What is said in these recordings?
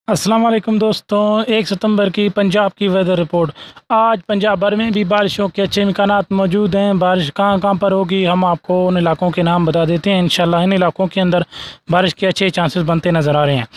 अस्सलाम वालेकुम दोस्तों। 1 सितंबर की पंजाब की वेदर रिपोर्ट। आज पंजाब भर में भी बारिशों के अच्छे इम्कानात मौजूद हैं। बारिश कहाँ कहाँ पर होगी हम आपको उन इलाकों के नाम बता देते हैं। इंशाल्लाह इन इलाकों के अंदर बारिश के अच्छे चांसेस बनते नज़र आ रहे हैं।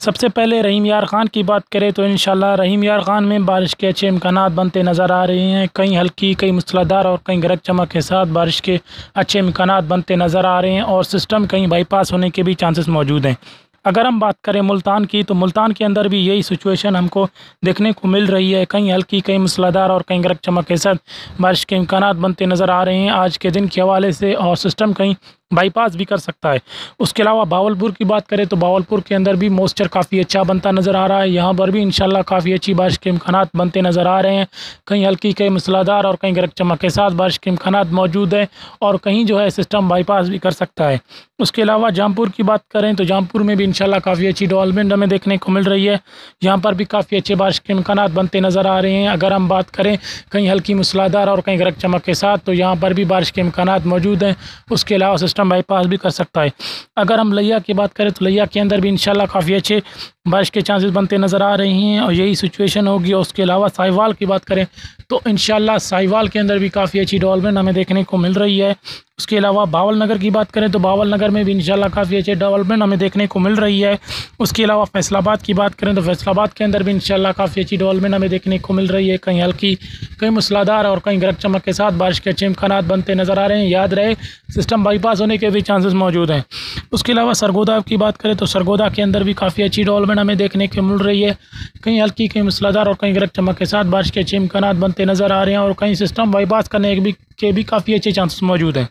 सबसे पहले रहीम यार ख़ान की बात करें तो इंशाल्लाह रहीम यार ख़ान में बारिश के अच्छे इम्कानात बनते नज़र आ रहे हैं। कहीं हल्की, कहीं मूसलाधार और कहीं गरज चमक के साथ बारिश के अच्छे इम्कानात बनते नज़र आ रहे हैं और सिस्टम कहीं बाईपास होने के भी चांसेस मौजूद हैं। अगर हम बात करें मुल्तान की तो मुल्तान के अंदर भी यही सिचुएशन हमको देखने को मिल रही है। कहीं हल्की, कहीं मूसलाधार और कहीं गरज चमक के साथ बारिश के इम्कानात बनते नज़र आ रहे हैं आज के दिन के हवाले से, और सिस्टम कहीं बाईपास भी कर सकता है। उसके अलावा बावलपुर की बात करें तो बावलपुर के अंदर भी मॉइस्चर काफ़ी अच्छा बनता नज़र आ रहा है। यहाँ पर भी इंशाल्लाह काफ़ी अच्छी बारिश के इम्कानात बनते नज़र आ रहे हैं। कहीं हल्की, कहीं मूसलाधार और कहीं गरज चमक के साथ बारिश के इम्कानात मौजूद है और कहीं जो है सिस्टम बाईपास भी कर सकता है। उसके अलावा जौनपुर की बात करें तो जौनपुर में भी इंशाल्लाह काफ़ी अच्छी डेवलपमेंट हमें देखने को मिल रही है। यहाँ पर भी काफ़ी अच्छे बारिश के इम्कानात बनते नज़र आ रहे हैं। अगर हम बात करें कहीं हल्की मूसलाधार और कहीं गरज चमक के साथ तो यहाँ पर भी बारिश के इम्कानात मौजूद हैं। उसके अलावा सिस्टम बाईपास भी कर सकता है। अगर हम लिया की बात करें तो लिया के अंदर भी इंशाल्लाह काफ़ी अच्छे बारिश के चांसेस बनते नज़र आ रहे हैं और यही सिचुएशन होगी। और उसके अलावा साहिवाल की बात करें तो इंशाल्लाह साहिवाल के अंदर भी काफ़ी अच्छी डेवलपमेंट हमें देखने को मिल रही है। उसके अलावा बावल नगर की बात करें तो बावल नगर में भी इंशाल्लाह काफ़ी अच्छी डेवलपमेंट हमें देखने को मिल रही है। उसके अलावा फैसलाबाद की बात करें तो फैसलाबाद के अंदर भी इंशाल्लाह काफ़ी अच्छी डेवलपमेंट हमें देखने को मिल रही है। कहीं हल्की, कहीं मूसलाधार और कहीं गरज चमक के साथ बारिश के अच्छे इम्कानात बनते नज़र आ रहे हैं। याद रहे सिस्टम बाईपास होने के भी चांसेस मौजूद हैं। उसके अलावा सरगोदा की बात करें तो सरगोदा के अंदर भी काफ़ी अच्छी डेवलपमेंट हमें देखने को मिल रही है। कहीं हल्की, कहीं मूसलाधार और कहीं गरज चमक के साथ बारिश के अच्छे इम्कानात बनते नज़र आ रहे हैं और कहीं सिस्टम बाईपास करने के भी काफ़ी अच्छे चांसेस मौजूद हैं।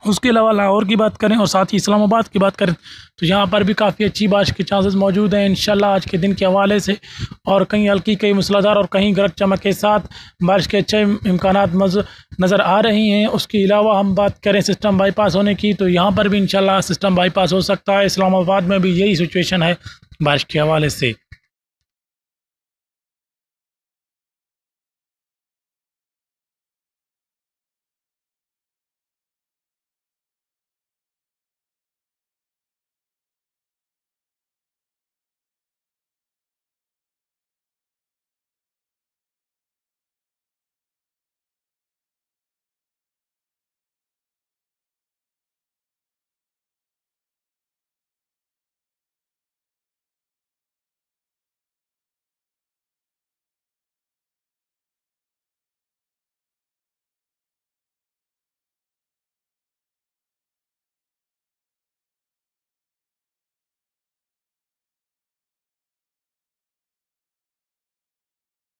उसके अलावा लाहौर की बात करें और साथ ही इस्लामाबाद की बात करें तो यहाँ पर भी काफ़ी अच्छी बारिश के चांसेस मौजूद हैं इंशाल्लाह आज के दिन के हवाले से, और कहीं हल्की, कहीं मूसलाधार और कहीं गरज चमक के साथ बारिश के अच्छे इम्कानात नज़र आ रही हैं। उसके अलावा हम बात करें सिस्टम बाईपास होने की तो यहाँ पर भी इंशाल्लाह सिस्टम बाईपास हो सकता है। इस्लामाबाद में भी यही सिचुएशन है बारिश के हवाले से।